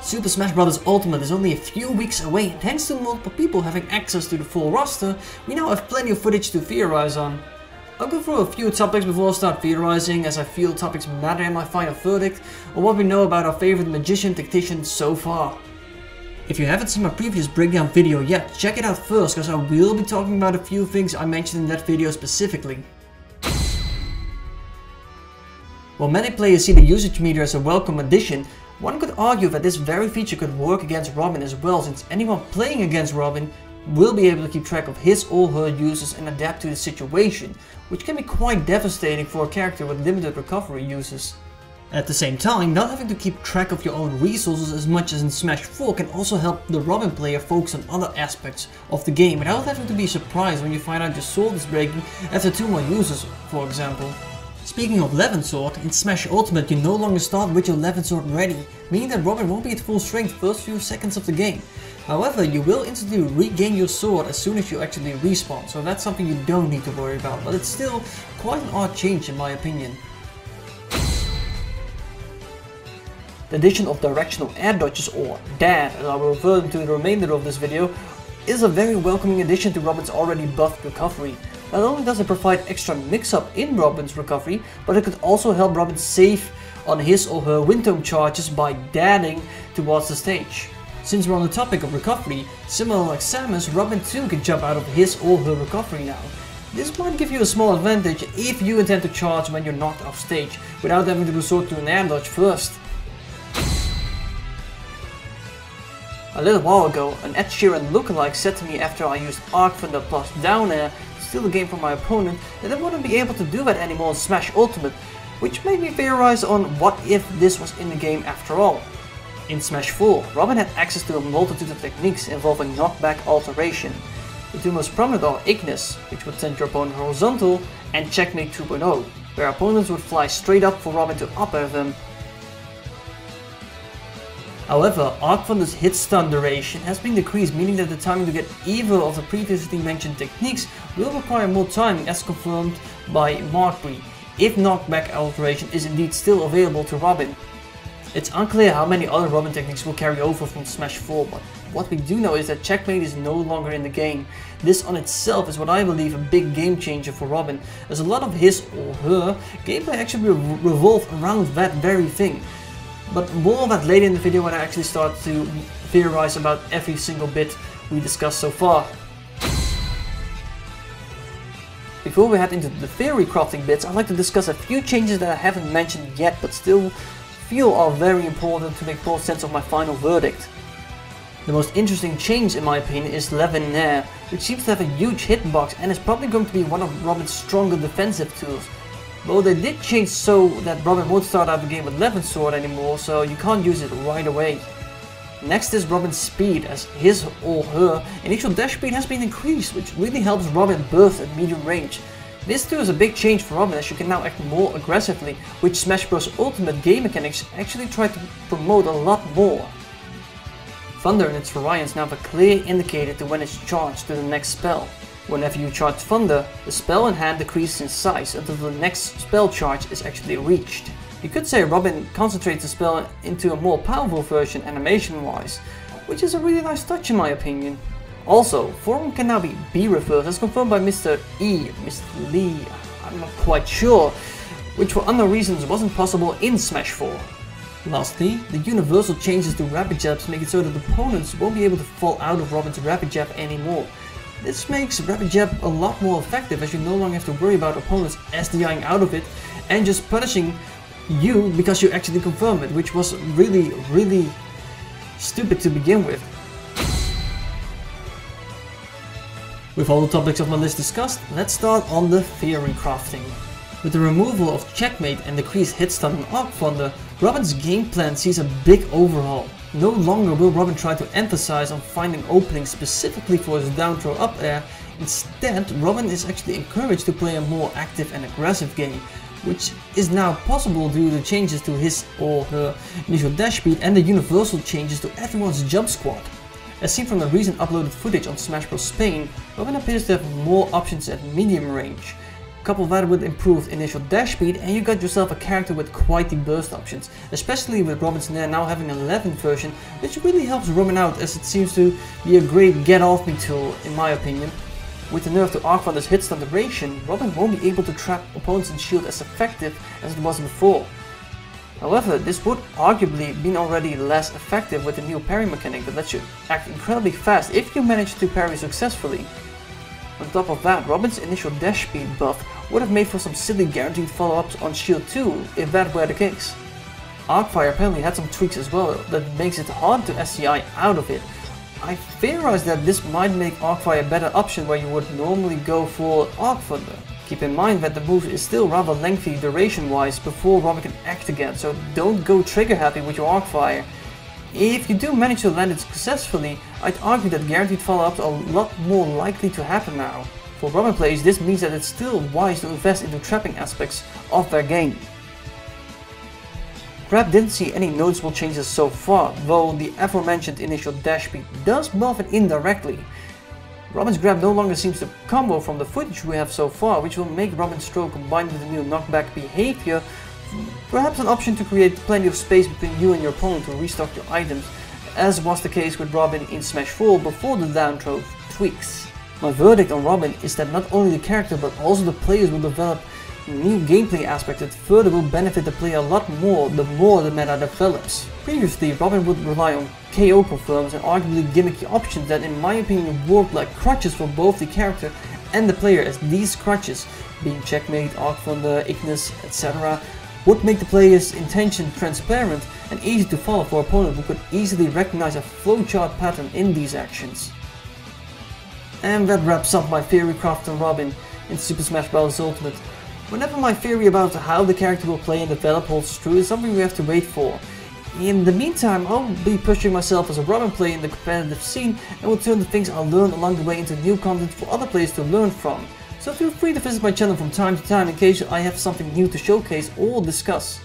Super Smash Bros. Ultimate is only a few weeks away, and thanks to multiple people having access to the full roster, we now have plenty of footage to theorize on. I'll go through a few topics before I start theorizing, as I feel topics matter in my final verdict, or what we know about our favorite magician tactician so far. If you haven't seen my previous breakdown video yet, check it out first, because I will be talking about a few things I mentioned in that video specifically. While many players see the usage meter as a welcome addition, one could argue that this very feature could work against Robin as well, since anyone playing against Robin will be able to keep track of his or her uses and adapt to the situation, which can be quite devastating for a character with limited recovery uses. At the same time, not having to keep track of your own resources as much as in Smash 4 can also help the Robin player focus on other aspects of the game without having to be surprised when you find out your sword is breaking after 2 more uses, for example. Speaking of 11th sword, in Smash Ultimate you no longer start with your 11th sword ready, meaning that Robin won't be at full strength first few seconds of the game. However, you will instantly regain your sword as soon as you actually respawn, so that's something you don't need to worry about, but it's still quite an odd change in my opinion. The addition of directional air dodges, or DAD as I will refer to the remainder of this video, is a very welcoming addition to Robin's already buffed recovery. Not only does it provide extra mix-up in Robin's recovery, but it could also help Robin save on his or her wind tome charges by dadding towards the stage. Since we're on the topic of recovery, similar like Samus, Robin too can jump out of his or her recovery now. This might give you a small advantage if you intend to charge when you're knocked off stage, without having to resort to an air dodge first. A little while ago, an Ed Sheeran lookalike said to me after I used Arc Thunder plus down air to steal the game from my opponent that I wouldn't be able to do that anymore in Smash Ultimate, which made me theorize on what if this was in the game after all. In Smash 4, Robin had access to a multitude of techniques involving knockback alteration. The 2 most prominent are Ignis, which would send your opponent horizontal, and Checkmate 2.0, where opponents would fly straight up for Robin to up air them. However, Arc Thunder's hit stun duration has been decreased, meaning that the timing to get either of the previously mentioned techniques will require more timing, as confirmed by Markby, if knockback alteration is indeed still available to Robin. It's unclear how many other Robin techniques will carry over from Smash 4, but what we do know is that Checkmate is no longer in the game. This on itself is what I believe a big game changer for Robin, as a lot of his or her gameplay actually revolve around that very thing. But more of that later in the video when I actually start to theorize about every single bit we discussed so far. Before we head into the theory crafting bits, I'd like to discuss a few changes that I haven't mentioned yet but still feel are very important to make more sense of my final verdict. The most interesting change in my opinion is Levin Nair, which seems to have a huge hitbox and is probably going to be one of Robin's stronger defensive tools. Though they did change so that Robin won't start out the game with 11th sword anymore, so you can't use it right away. Next is Robin's speed, as his or her initial dash speed has been increased, which really helps Robin burst at medium range. This too is a big change for Robin, as you can now act more aggressively, which Smash Bros. Ultimate game mechanics actually try to promote a lot more. Thunder and its variants now have a clear indicator to when it's charged to the next spell. Whenever you charge Thunder, the spell in hand decreases in size until the next spell charge is actually reached. You could say Robin concentrates the spell into a more powerful version animation wise, which is a really nice touch in my opinion. Also, form can now be B-reversed as confirmed by Mr. E, Mr. Lee, I'm not quite sure, which for unknown reasons wasn't possible in Smash 4. Lastly, the universal changes to rapid jabs make it so that opponents won't be able to fall out of Robin's rapid jab anymore. This makes rapid jab a lot more effective, as you no longer have to worry about opponents SDIing out of it and just punishing you because you actually confirm it, which was really stupid to begin with. With all the topics of my list discussed, let's start on the theory crafting. With the removal of Checkmate and decreased hit stun and Arc Thunder, Robin's game plan sees a big overhaul. No longer will Robin try to emphasize on finding openings specifically for his down throw up air. Instead, Robin is actually encouraged to play a more active and aggressive game, which is now possible due to changes to his or her initial dash speed and the universal changes to everyone's jump squad. As seen from the recent uploaded footage on Smash Bros. Spain, Robin appears to have more options at medium range. Couple that with improved initial dash speed and you got yourself a character with quite the burst options, especially with Robin's Nair now having an 11th version, which really helps Robin out as it seems to be a great get off me tool in my opinion. With the nerf to Arc Thunder's hit stun duration, Robin won't be able to trap opponents in shield as effective as it was before. However, this would arguably be already less effective with the new parry mechanic that lets you act incredibly fast if you manage to parry successfully. On top of that, Robin's initial dash speed buff would have made for some silly guaranteed follow-ups on shield too, if that were the case. Arcfire apparently had some tweaks as well that makes it hard to SCI out of it. I theorize that this might make Arcfire a better option where you would normally go for Arc Thunder. Keep in mind that the move is still rather lengthy duration wise before Robin can act again, so don't go trigger happy with your Arcfire. If you do manage to land it successfully, I'd argue that guaranteed follow-ups are a lot more likely to happen now. For Robin players, this means that it's still wise to invest into trapping aspects of their game. Grab didn't see any noticeable changes so far, though the aforementioned initial dash speed does buff it indirectly. Robin's grab no longer seems to combo from the footage we have so far, which will make Robin's throw combined with the new knockback behavior perhaps an option to create plenty of space between you and your opponent to restock your items, as was the case with Robin in Smash 4 before the down throw tweaks. My verdict on Robin is that not only the character but also the players will develop new gameplay aspects that further will benefit the player a lot more the more the meta develops. Previously, Robin would rely on KO confirms and arguably gimmicky options that in my opinion worked like crutches for both the character and the player, as these crutches, being Checkmate, Arc Thunder, Ignis, etc., would make the player's intention transparent and easy to follow for an opponent who could easily recognize a flowchart pattern in these actions. And that wraps up my Theorycraft on Robin in Super Smash Bros. Ultimate. Whenever my theory about how the character will play and develop holds true is something we have to wait for. In the meantime, I'll be pushing myself as a Robin player in the competitive scene and will turn the things I learned along the way into new content for other players to learn from. So feel free to visit my channel from time to time in case I have something new to showcase or discuss.